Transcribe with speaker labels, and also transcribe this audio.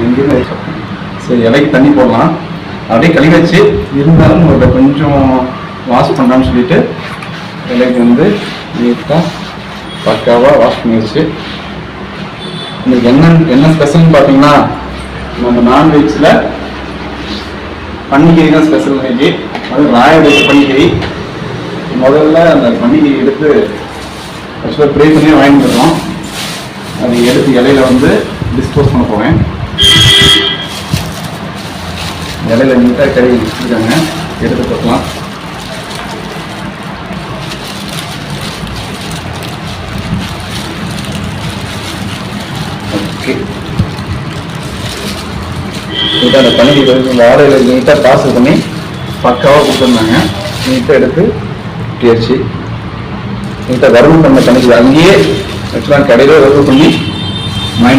Speaker 1: இங்கேருந்து சரி இலைக்கு தண்ணி போடலாம். அப்படியே கழுவி வச்சு இருந்தாலும் ஒரு கொஞ்சம் வாஷ் பண்ணலான்னு சொல்லிட்டு இலைக்கு வந்து நீட்டாக பக்காவாக வாஷ் பண்ணி வச்சு இன்னைக்கு என்ன ஸ்பெஷல்னு பார்த்தீங்கன்னா நம்ம நான்வெஜ்ஜில் பன்னிக்கறி தான் ஸ்பெஷல். இன்னைக்கு அது ராயல் பன்னிக்கறி. முதல்ல அந்த பன்னிக்கறி எடுத்து ஆக்சுவலாக ப்ரே பண்ணி வாங்கிட்டு வந்துடுறோம். அதை எடுத்து இலையில வந்து டிஸ்போஸ் பண்ண போவேன். இலையில நீட்டாக கறி வச்சுருக்காங்க, எடுத்து போட்டலாம். ஓகே, நீட்டாக அந்த பன்னிக்கறி இந்த ஆடையில் நீட்டாக பார்சல் பண்ணி பக்காவாக கொடுத்துருந்தாங்க. நீட்டாக எடுத்து குட்டியாச்சு. நீட்டாக வறுவல் பண்ண பன்னிக்கறி அங்கேயே ஆக்சுவலாக கடையில் வறுவல் பண்ணி